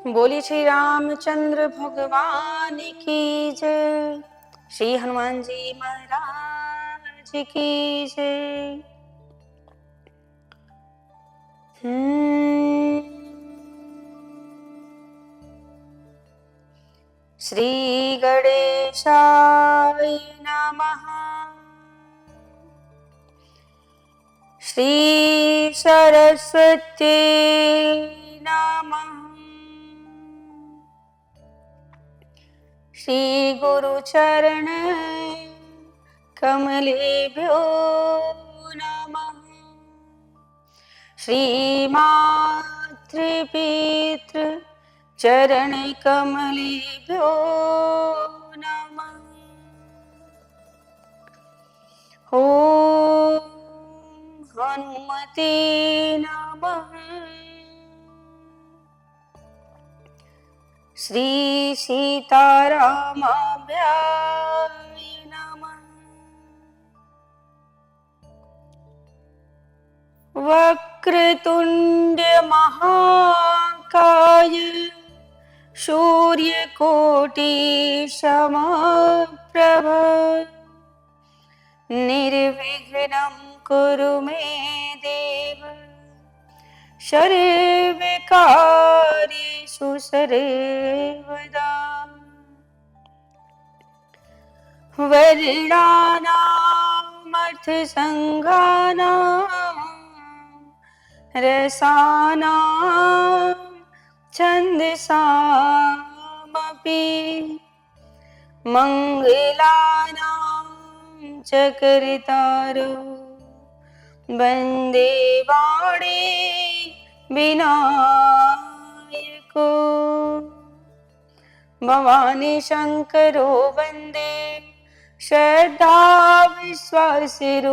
बोली श्री रामचंद्र भगवान की जय। श्री हनुमान जी महाराज की जय। श्री गणेशाय नमः। श्री सरस्वती नमः। श्री गुरुचरण कमलेभ्यो नमः। श्री मातृपितृ चरण कमलेभ्यो नमः। ॐ हनुमते नमः। श्री सीतारामाभ्याय नमः। वक्रतुंड महाकाय सूर्यकोटि समप्रभ निर्विघ्नं कुरु मे देव सर्वकार्येषु सर्वदा। वर्णानामर्थसङ्घानां रसानां छन्दसामपि मङ्गलानां च कर्तारो वन्दे वाणी विनायको। भवानी शंकरो वन्दे श्रद्धा विश्वासरूपिणो।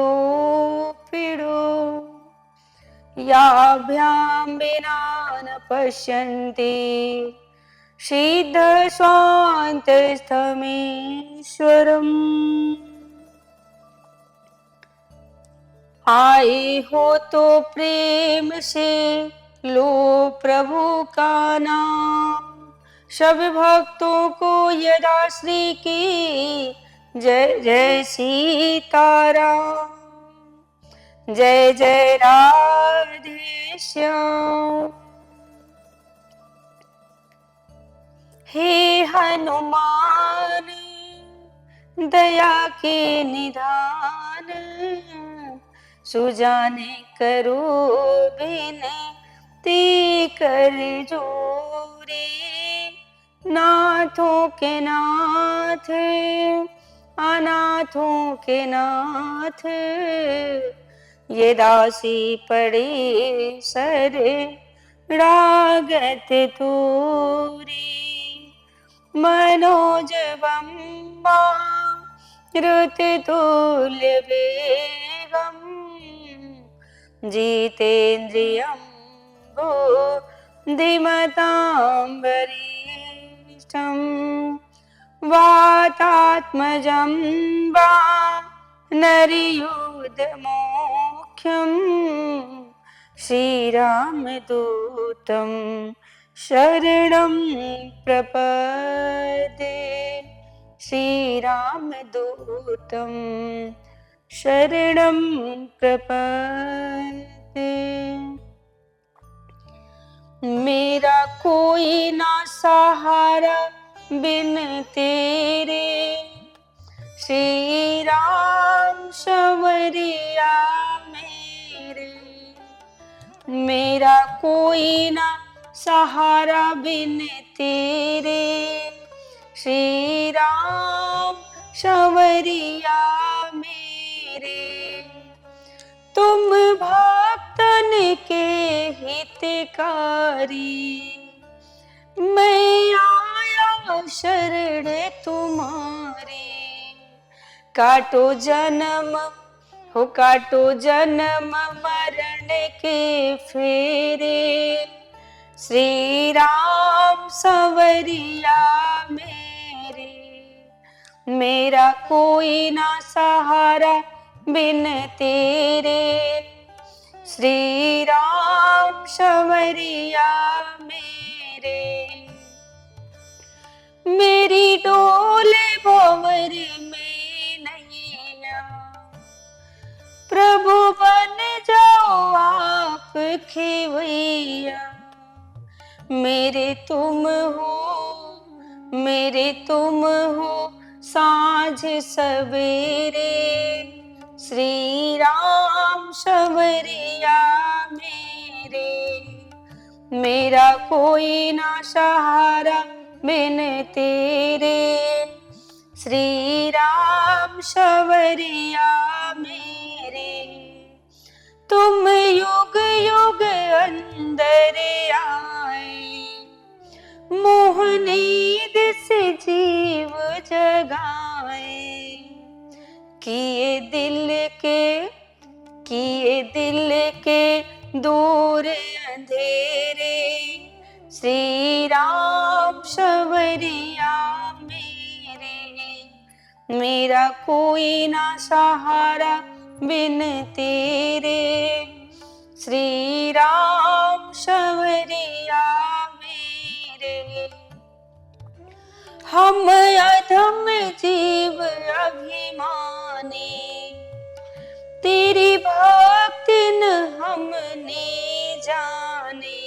याभ्यां विना न पश्यन्ति सिद्धशान्तस्थमीश्वरम्। आए हो तो प्रेम से लो प्रभु का नाम। सब भक्तों को यदा श्री की जय जय सीताराम। जय जय राधे श्याम। हे हनुमान दया के निधान सुजाने करो बिनती कर जोरे। नाथों के नाथ अनाथों के नाथ ये दासी पड़े सर रागत तूरी। मनोजवं मारुततुल्य वेगं जितेन्द्रियं बुद्धिमतां वरिष्ठं। वातात्मजं वानरयूथमुख्यं श्रीरामदूतं शरणं प्रपद्ये। श्रीरामदूतं शरणं प्रपद्ये। मेरा कोई ना सहारा बिन तेरे श्री राम संवरिया मेरे। मेरा कोई ना सहारा बिन तेरे श्री राम संवरिया मेरे। तुम भक्तन के हितकारी मैं आया शरण तुम्हारी। काटो जन्म हो काटो जन्म मरण के फेरे श्री राम संवरिया मेरे। मेरा कोई ना सहारा बिन तेरे श्री राम संवरिया मेरे। मेरी डोले भंवर में नैया, प्रभु बन जाओ आप खेवैया। मेरे तुम हो, मेरे तुम हो साँझ सवेरे, श्री राम शबरिया मेरे। मेरा कोई ना सहारा बिन तेरे, श्री राम शबरिया मेरे। तुम युग युग अंदर आए, मोहनी दिस जीव जगाए। किए दिल के दूर अंधेरे, श्री राम शबरिया मेरे। मेरा कोई ना सहारा बिन तेरे, श्री राम शबरिया मेरे। हम अधम जीव अभिमानी, तेरी भक्ति न हमने जाने।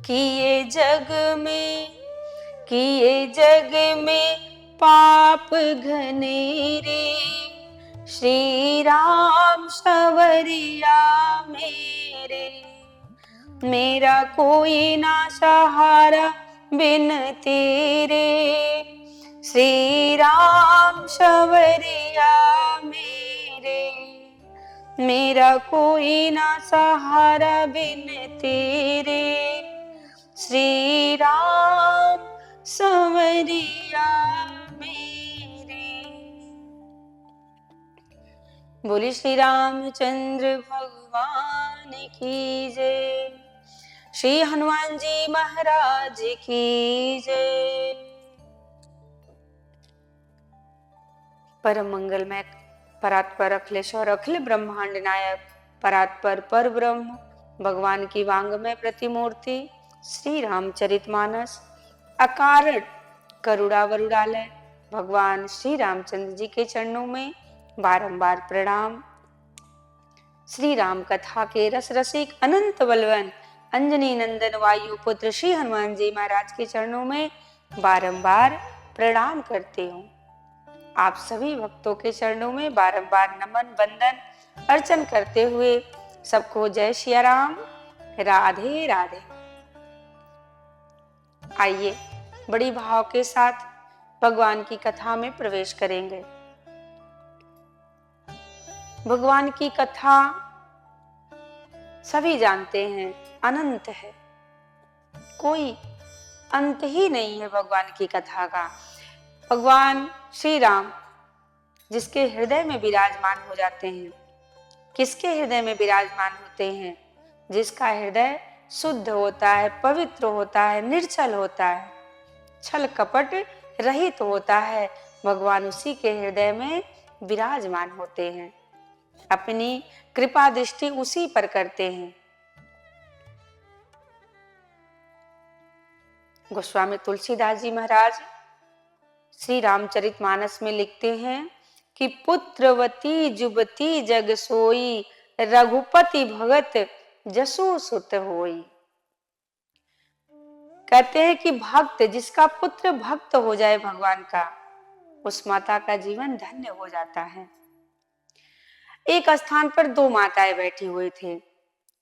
किए जग में पाप घनेरे, श्री राम शबरिया मेरे। मेरा कोई ना सहारा बिन तेरे, श्री राम शबरिया मेरे। मेरा कोई ना सहारा बिन तेरे, श्री राम शबरिया मेरे। बोली श्री रामचंद्र भगवान की जय, श्री हनुमान जी महाराज की जय। परम मंगलमय परात्पर अखिलेश्वर अखिल ब्रह्मांड नायक परात्पर पर ब्रह्म भगवान की वांगमय प्रतिमूर्ति श्री रामचरितमानस अकारण करुणा वरुणालय भगवान श्री रामचंद्र जी के चरणों में बारंबार प्रणाम। श्री राम कथा के रस रसिक अनंत बलवन अंजनी नंदन वायु पुत्र श्री हनुमान जी महाराज के चरणों में बारंबार प्रणाम करते हूँ। आप सभी भक्तों के चरणों में बारंबार नमन वंदन अर्चन करते हुए सबको जय सिया राम, राधे राधे। आइए बड़ी भाव के साथ भगवान की कथा में प्रवेश करेंगे। भगवान की कथा सभी जानते हैं अनंत है, कोई अंत ही नहीं है भगवान की कथा का। भगवान श्री राम जिसके हृदय में विराजमान हो जाते हैं, किसके हृदय में विराजमान होते हैं? जिसका हृदय शुद्ध होता है, पवित्र होता है, निर्छल होता है, छल कपट रहित होता है, भगवान उसी के हृदय में विराजमान होते हैं, अपनी कृपा दृष्टि उसी पर करते हैं। गोस्वामी तुलसीदास जी महाराज श्री रामचरितमानस में लिखते हैं कि पुत्रवती जुबती जग सोई, रघुपति भगत जसु सुत होई। कहते हैं कि भक्त, जिसका पुत्र भक्त हो जाए भगवान का, उस माता का जीवन धन्य हो जाता है। एक स्थान पर दो माताएं बैठी हुई थी।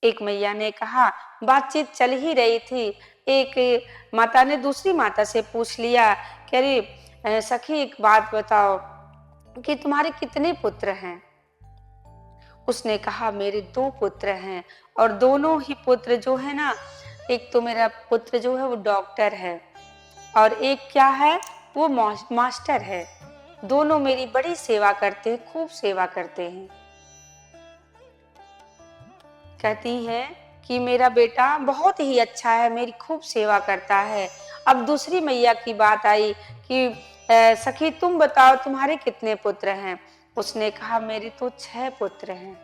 एक मैया ने कहा, बातचीत चल ही रही थी, एक माता ने दूसरी माता से पूछ लिया कि अरे सखी एक बात बताओ कि तुम्हारे कितने पुत्र हैं? उसने कहा मेरे 2 पुत्र हैं, और दोनों ही पुत्र जो है ना, एक तो मेरा पुत्र जो है वो डॉक्टर है और एक क्या है वो मास्टर है। दोनों मेरी बड़ी सेवा करते हैं, खूब सेवा करते हैं। कहती है कि मेरा बेटा बहुत ही अच्छा है, मेरी खूब सेवा करता है। अब दूसरी मैया की बात आई कि सखी तुम बताओ तुम्हारे कितने पुत्र हैं? उसने कहा मेरे तो 6 पुत्र हैं।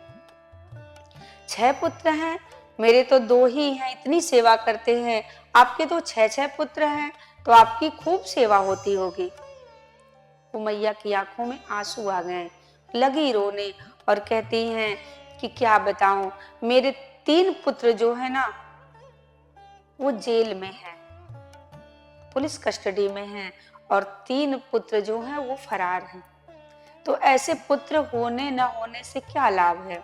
6 पुत्र हैं, मेरे तो 2 ही हैं, इतनी सेवा करते हैं, आपके तो 6-6 पुत्र हैं, तो आपकी खूब सेवा होती होगी। तो मैया की आंखों में आंसू आ गए, लगी रोने और कहती हैं कि क्या बताऊं, मेरे 3 पुत्र जो है ना वो जेल में हैं, पुलिस कस्टडी में हैं, और 3 पुत्र जो हैं वो फरार हैं। तो ऐसे पुत्र होने न होने से क्या लाभ है?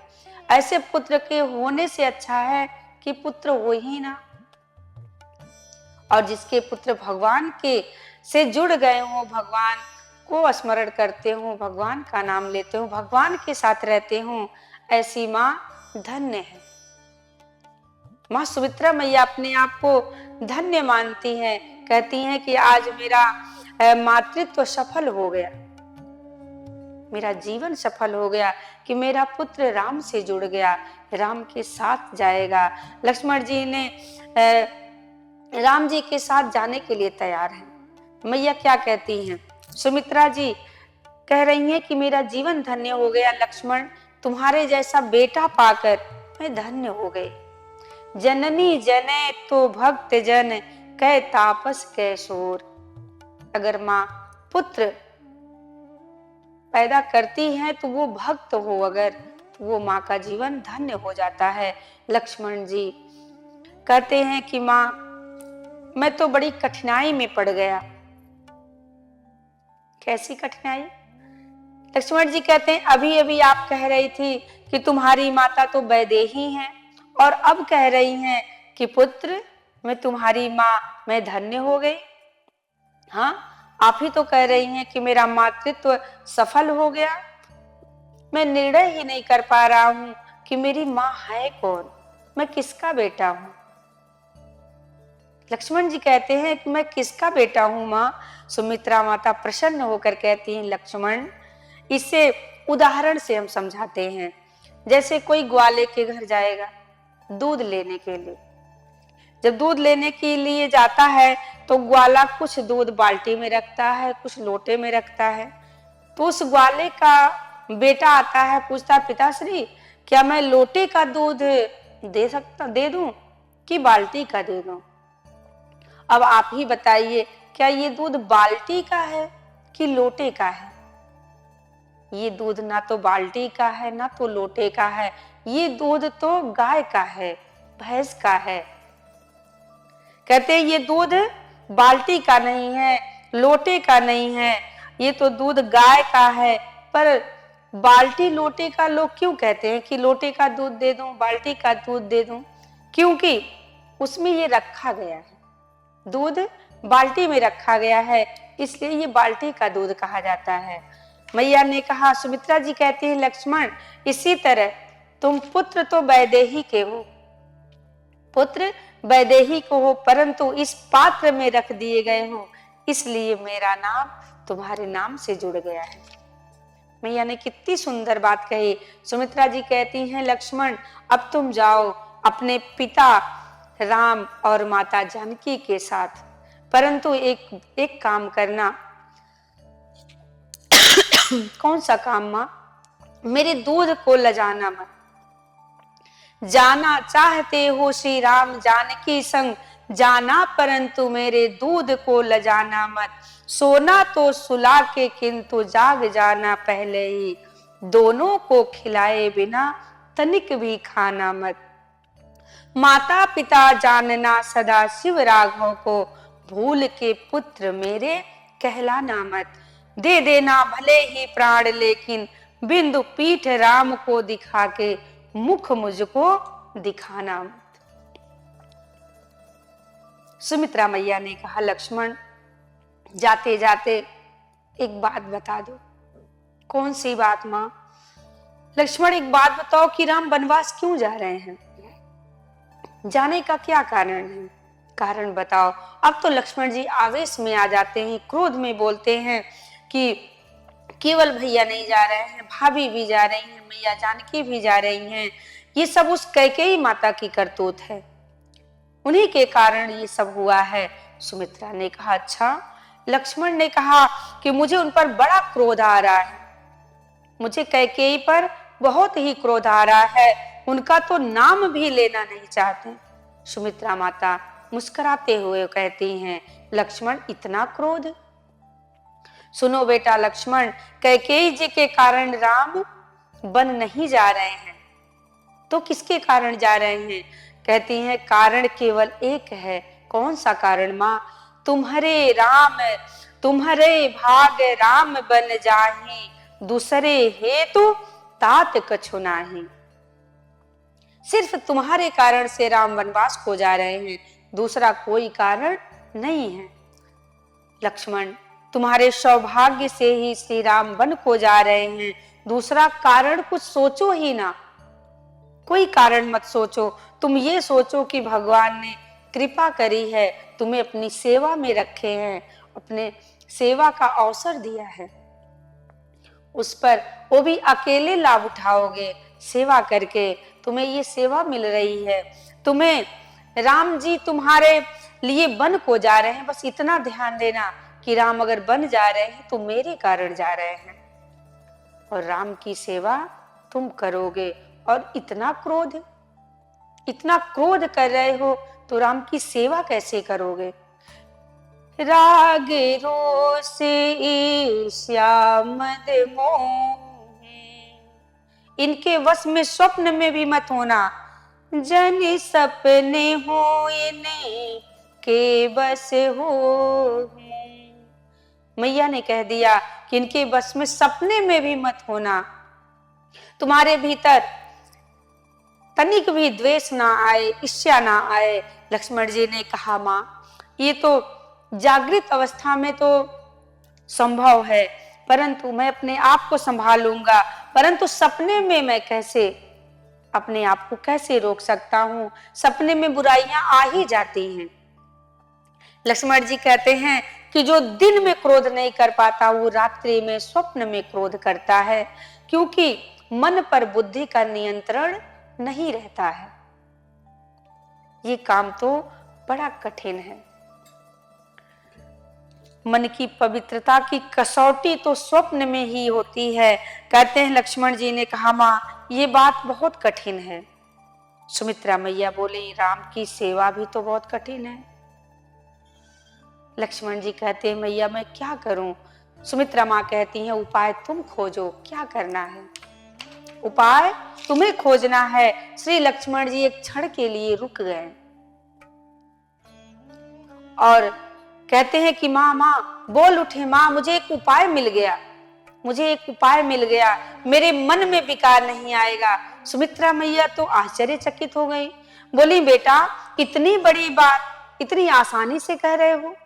ऐसे पुत्र के होने से अच्छा है कि पुत्र हो ही ना। और जिसके पुत्र भगवान के से जुड़ गए हों, भगवान को स्मरण करते हों, भगवान का नाम लेते हों, भगवान के साथ रहते हों, ऐसी माँ धन्य है। माँ सुमित्रा मैया अपने आप को धन्य मानती हैं, कहती हैं कि आज मेरा मातृत्व सफल हो गया, मेरा जीवन सफल हो गया कि मेरा पुत्र राम से जुड़ गया, राम के साथ जाएगा। लक्ष्मण जी ने राम जी के साथ जाने के लिए तैयार हैं। मैया क्या कहती हैं? सुमित्रा जी कह रही हैं कि मेरा जीवन धन्य हो गया लक्ष्मण, तुम्हारे जैसा बेटा पाकर मैं धन्य हो गई। जननी जने तो भक्त जन कह तापस कै शोर। अगर माँ पुत्र पैदा करती है तो वो भक्त हो, अगर तो वो माँ का जीवन धन्य हो जाता है। लक्ष्मण जी कहते हैं कि माँ मैं तो बड़ी कठिनाई में पड़ गया। कैसी कठिनाई? लक्ष्मण जी कहते हैं अभी अभी आप कह रही थी कि तुम्हारी माता तो वैदेही हैं, और अब कह रही हैं कि पुत्र मैं तुम्हारी माँ मैं धन्य हो गई। हाँ, आप ही तो कह रही हैं कि मेरा मातृत्व सफल हो गया। मैं निर्णय ही नहीं कर पा रहा हूं कि मेरी माँ है कौन, मैं किसका बेटा हूं। लक्ष्मण जी कहते हैं कि मैं किसका बेटा हूं माँ? सुमित्रा माता प्रसन्न होकर कहती हैं लक्ष्मण, इसे उदाहरण से हम समझाते हैं। जैसे कोई ग्वाले के घर जाएगा दूध लेने के लिए, जब दूध लेने के लिए जाता है तो ग्वाला कुछ दूध बाल्टी में रखता है, कुछ लोटे में रखता है। तो उस ग्वाले का बेटा आता है, पूछता है पिताश्री क्या मैं लोटे का दूध दे दूं कि बाल्टी का दे दूं? अब आप ही बताइए, क्या ये दूध बाल्टी का है कि लोटे का है? ये दूध ना तो बाल्टी का है ना तो लोटे का है, ये दूध तो गाय का है, भैंस का है। कहते ये दूध बाल्टी का नहीं है, लोटे का नहीं है, ये तो दूध गाय का है। पर बाल्टी लोटे का लोग क्यों कहते हैं कि लोटे का दूध दे दूं, बाल्टी का दूध दे दूं? क्योंकि उसमें ये रखा गया है, दूध बाल्टी में रखा गया है, इसलिए ये बाल्टी का दूध कहा जाता है। मैया ने कहा, सुमित्रा जी कहती हैं लक्ष्मण इसी तरह तुम पुत्र तो वैदेही के हो, पुत्र वैदेही को हो, परंतु इस पात्र में रख दिए गए हो, इसलिए मेरा नाम तुम्हारे नाम से जुड़ गया है। मैया ने कितनी सुंदर बात कही। सुमित्रा जी कहती हैं लक्ष्मण अब तुम जाओ अपने पिता राम और माता जानकी के साथ, परंतु एक काम करना। कौन सा काम माँ? मेरे दूध को लजाना मत। जाना चाहते हो श्री राम जानकी संग, जाना परंतु मेरे दूध को लजाना मत। सोना तो सुला के किंतु जाग जाना पहले ही, दोनों को खिलाए बिना तनिक भी खाना मत। माता पिता जानना सदा शिव राघव को, भूल के पुत्र मेरे कहलाना मत। दे देना भले ही प्राण लेकिन बिंदु पीठ राम को दिखा के मुख मुझको दिखाना मत। सुमित्रा मैया ने कहा लक्ष्मण जाते जाते एक बात बता दो। कौन सी बात माँ? लक्ष्मण एक बात बताओ कि राम वनवास क्यों जा रहे हैं, जाने का क्या कारण है? कारण बताओ। अब तो लक्ष्मण जी आवेश में आ जाते हैं, क्रोध में बोलते हैं कि केवल भैया नहीं जा रहे हैं, भाभी भी जा रही हैं, मैया जानकी भी जा रही हैं, ये सब उस कैकेयी माता की करतूत है, उन्हीं के कारण ये सब हुआ है। सुमित्रा ने कहा अच्छा। लक्ष्मण ने कहा कि मुझे उन पर बड़ा क्रोध आ रहा है, मुझे कैकेयी पर बहुत ही क्रोध आ रहा है, उनका तो नाम भी लेना नहीं चाहते। सुमित्रा माता मुस्कुराते हुए कहती हैं, लक्ष्मण इतना क्रोध? सुनो बेटा लक्ष्मण, कैकेयी जी के कारण राम वन नहीं जा रहे हैं, तो किसके कारण जा रहे हैं? कहती हैं कारण केवल एक है। कौन सा कारण माँ? तुम्हारे राम, तुम्हारे भाग राम बन जाहि, दूसरे हेतु तात कछु नाही। सिर्फ तुम्हारे कारण से राम वनवास को जा रहे हैं, दूसरा कोई कारण नहीं है। लक्ष्मण तुम्हारे सौभाग्य से ही श्री राम वन को जा रहे हैं, दूसरा कारण कुछ सोचो ही ना। कोई कारण मत सोचो, तुम ये सोचो कि भगवान ने कृपा करी है, तुम्हें अपनी सेवा में रखे हैं, अपने सेवा का अवसर दिया है, उस पर वो भी अकेले लाभ उठाओगे। सेवा करके तुम्हें ये सेवा मिल रही है, तुम्हें राम जी तुम्हारे लिए वन को जा रहे हैं। बस इतना ध्यान देना कि राम अगर बन जा रहे हैं तो मेरे कारण जा रहे हैं, और राम की सेवा तुम करोगे। और इतना क्रोध कर रहे हो तो राम की सेवा कैसे करोगे? राग रोष ईर्ष्या मद मोह, इनके वश में स्वप्न में भी मत होना। जन सपने हो इन्हें के बस हो। मैया ने कह दिया कि इनके बस में सपने में भी मत होना। तुम्हारे भीतर तनिक भी द्वेष ना आए, ईर्ष्या ना आए। लक्ष्मण जी ने कहा माँ ये तो जागृत अवस्था में तो संभव है, परंतु मैं अपने आप को संभालूंगा, परंतु सपने में मैं कैसे अपने आप को कैसे रोक सकता हूँ? सपने में बुराइयां आ ही जाती हैं। लक्ष्मण जी कहते हैं कि जो दिन में क्रोध नहीं कर पाता वो रात्रि में स्वप्न में क्रोध करता है, क्योंकि मन पर बुद्धि का नियंत्रण नहीं रहता है। ये काम तो बड़ा कठिन है। मन की पवित्रता की कसौटी तो स्वप्न में ही होती है। कहते हैं लक्ष्मण जी ने कहा माँ ये बात बहुत कठिन है। सुमित्रा मैया बोली राम की सेवा भी तो बहुत कठिन है। लक्ष्मण जी कहते हैं मैया मैं क्या करूं? सुमित्रा माँ कहती हैं उपाय तुम खोजो, क्या करना है? उपाय तुम्हें खोजना है। श्री लक्ष्मण जी एक क्षण के लिए रुक गए और कहते हैं कि माँ बोल उठे, माँ मुझे एक उपाय मिल गया, मुझे एक उपाय मिल गया, मेरे मन में विकार नहीं आएगा। सुमित्रा मैया तो आश्चर्यचकित हो गई, बोली बेटा इतनी बड़ी बात इतनी आसानी से कह रहे हो?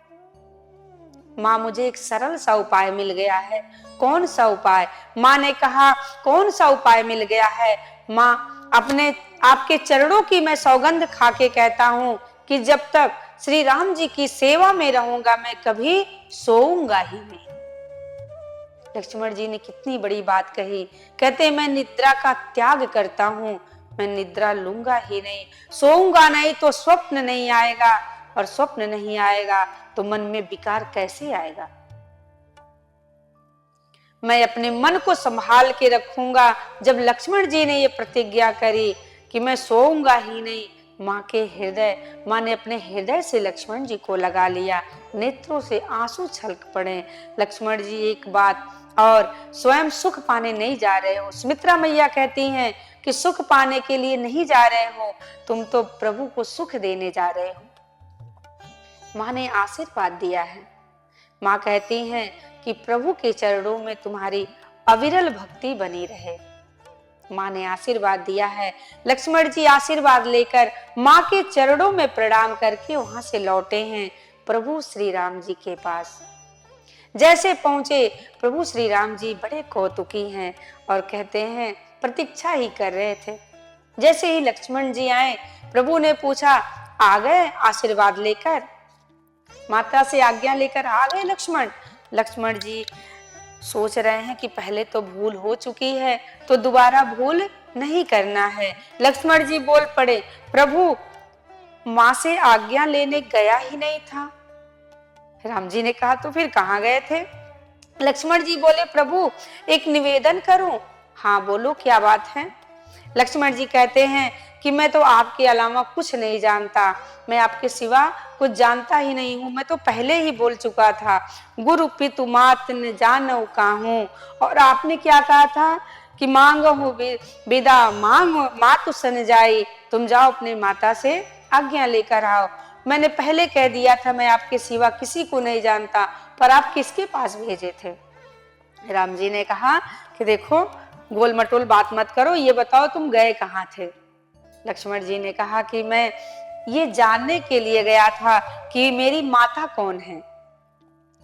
माँ मुझे एक सरल सा उपाय मिल गया है। कौन सा उपाय? माँ ने कहा कौन सा उपाय मिल गया है? माँ अपने आपके चरणों की मैं सौगंध खा के कहता हूँ कि जब तक श्री राम जी की सेवा में रहूंगा मैं कभी सोऊंगा ही नहीं। लक्ष्मण जी ने कितनी बड़ी बात कही। कहते मैं निद्रा का त्याग करता हूँ, मैं निद्रा लूंगा ही नहीं, सोऊंगा नहीं तो स्वप्न नहीं आएगा, और स्वप्न नहीं आएगा तो मन में विकार कैसे आएगा? मैं अपने मन को संभाल के रखूंगा। जब लक्ष्मण जी ने ये प्रतिज्ञा करी कि मैं सोऊंगा ही नहीं, माँ के हृदय, माँ ने अपने हृदय से लक्ष्मण जी को लगा लिया। नेत्रों से आंसू छलक पड़े। लक्ष्मण जी एक बात और, स्वयं सुख पाने नहीं जा रहे हो। सुमित्रा मैया कहती हैं कि सुख पाने के लिए नहीं जा रहे हो, तुम तो प्रभु को सुख देने जा रहे हो। माँ ने आशीर्वाद दिया है। माँ कहती हैं कि प्रभु के चरणों में तुम्हारी अविरल भक्ति बनी रहे। माँ ने आशीर्वाद दिया है। लक्ष्मण जी आशीर्वाद लेकर माँ के चरणों में प्रणाम करके वहां से लौटे हैं प्रभु श्री राम जी के पास। जैसे पहुंचे प्रभु श्री राम जी बड़े कौतुकी हैं और कहते हैं प्रतीक्षा ही कर रहे थे। जैसे ही लक्ष्मण जी आए प्रभु ने पूछा आ गए आशीर्वाद लेकर, माता से आज्ञा लेकर आ गए लक्ष्मण? लक्ष्मण जी सोच रहे हैं कि पहले तो भूल हो चुकी है तो दोबारा भूल नहीं करना है। लक्ष्मण जी बोल पड़े प्रभु माँ से आज्ञा लेने गया ही नहीं था। राम जी ने कहा तो फिर कहाँ गए थे? लक्ष्मण जी बोले प्रभु एक निवेदन करूं? हाँ बोलो क्या बात है? लक्ष्मण जी कहते हैं कि मैं तो आपके अलावा कुछ नहीं जानता, मैं आपके सिवा कुछ जानता ही नहीं हूँ। मैं तो पहले ही बोल चुका था, गुरु पितु मात न जानऊ काहूँ। और आपने क्या कहा था कि मांगो विदा मांग मातु सन जाई, तुम जाओ अपने माता से आज्ञा लेकर आओ। मैंने पहले कह दिया था मैं आपके सिवा किसी को नहीं जानता, पर आप किसके पास भेजे थे? राम जी ने कहा कि देखो गोल मटोल बात मत करो, ये बताओ तुम गए कहाँ थे? लक्ष्मण जी ने कहा कि मैं ये जानने के लिए गया था कि मेरी माता कौन है,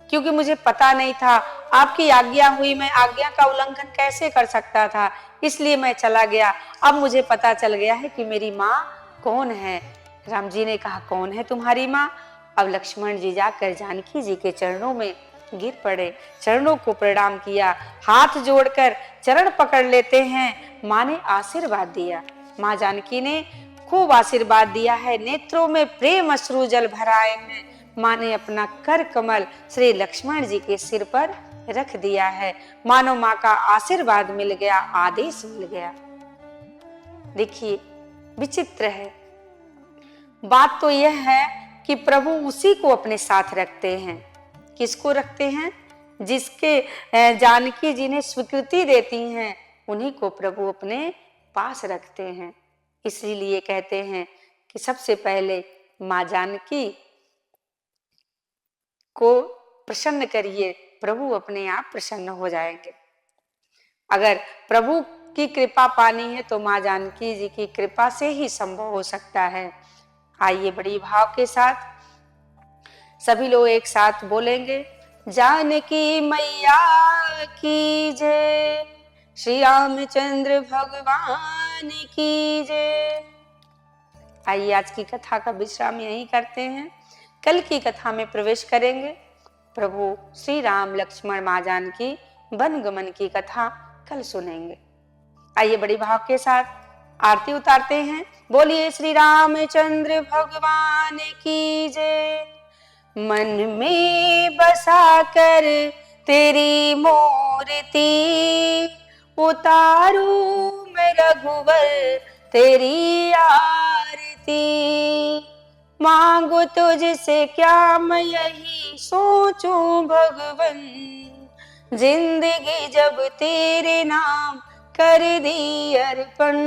क्योंकि मुझे पता नहीं था। आपकी आज्ञा हुई, मैं आज्ञा का उल्लंघन कैसे कर सकता था, इसलिए मैं चला गया। अब मुझे पता चल गया है कि मेरी माँ कौन है। राम जी ने कहा कौन है तुम्हारी माँ? अब लक्ष्मण जी जाकर जानकी जी के चरणों में गिर पड़े, चरणों को प्रणाम किया, हाथ जोड़कर चरण पकड़ लेते हैं। माँ ने आशीर्वाद दिया, माँ जानकी ने खूब आशीर्वाद दिया है, नेत्रों में प्रेम अश्रु जल भराए हैं। माँ ने अपना कर कमल श्री लक्ष्मण जी के सिर पर रख दिया है, मानो माँ का आशीर्वाद मिल गया, आदेश मिल गया। देखिए विचित्र है, बात तो यह है कि प्रभु उसी को अपने साथ रखते हैं। किसको रखते हैं? जिसके जानकी जी ने स्वीकृति देती हैं, उन्हीं को प्रभु अपने पास रखते हैं। इसीलिए कहते हैं कि सबसे पहले माँ जानकी को प्रसन्न करिए, प्रभु अपने आप प्रसन्न हो जाएंगे। अगर प्रभु की कृपा पानी है तो माँ जानकी जी की कृपा से ही संभव हो सकता है। आइए बड़ी भाव के साथ सभी लोग एक साथ बोलेंगे, जानकी मैया की जय, श्री रामचंद्र भगवान की जय। आइए आज की कथा का विश्राम यहीं करते हैं, कल की कथा में प्रवेश करेंगे। प्रभु श्री राम लक्ष्मण माँ जानकी वन गमन की कथा कल सुनेंगे। आइए बड़ी भाव के साथ आरती उतारते हैं। बोलिए श्री रामचंद्र भगवान की जय। मन में बसा कर तेरी मूर्ति, उतारू मैं रघुवर तेरी आरती। मांगो तुझसे क्या मैं यही सोचूं भगवन, जिंदगी जब तेरे नाम कर दी अर्पण।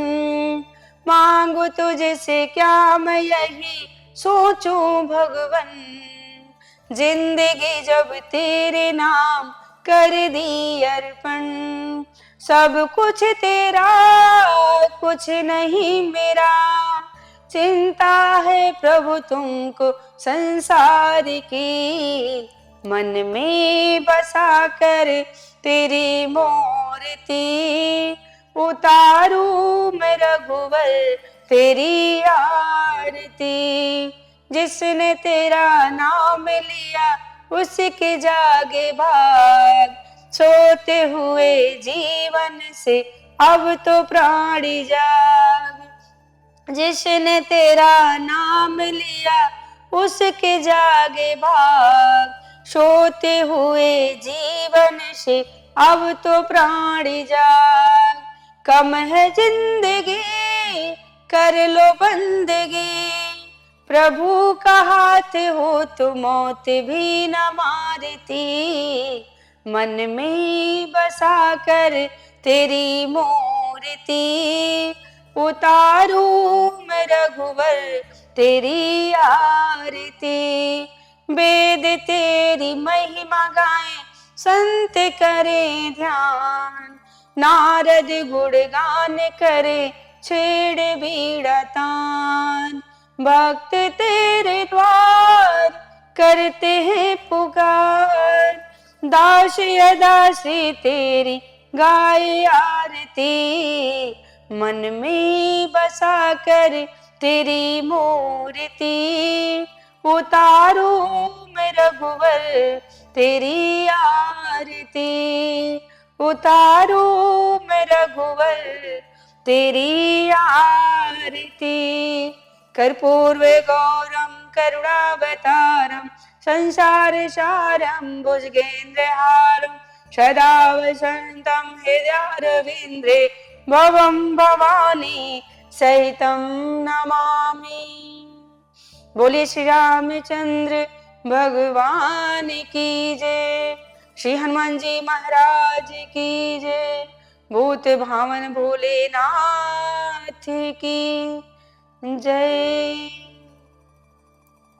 मांगो तुझसे क्या मैं यही सोचूं भगवन, जिंदगी जब तेरे नाम कर दी अर्पण। सब कुछ तेरा कुछ नहीं मेरा, चिंता है प्रभु तुमको संसार की। मन में बसा कर तेरी मूर्ति, उतारू मैं रघुवर तेरी आरती। जिसने तेरा नाम लिया उसके जागे भाग, सोते हुए जीवन से अब तो प्राणी जाग। जिसने तेरा नाम लिया उसके जागे भाग, सोते हुए जीवन से अब तो प्राणी जाग। कम है जिंदगी कर लो बंदगी, प्रभु का हाथ हो तो मौत भी न मारती। मन में बसा कर तेरी मूर्ति, उतारू मैं रघुवर तेरी आरती। वेद तेरी महिमा गाएं संत करे ध्यान, नारद गुणगान करे छेड़ बीड़ा तान। भक्त तेरे द्वार करते हैं पुकार, दास अदासी तेरी गाए आरती। मन में बसा कर तेरी मूर्ति, उतारू मैं रघुवर तेरी आरती। उतारू मैं रघुवर तेरी आरती। कर्पूर्वे गौरम करुणावतारम, संसार सारम भुजगेन्द्रहारम, सदा वसंतम हृदयारविंदे भवं भवानी सहितं नमामि। बोलिए श्री रामचंद्र भगवान की जय, श्री हनुमान जी महाराज की जय, भूत भावन भोलेनाथ की जय।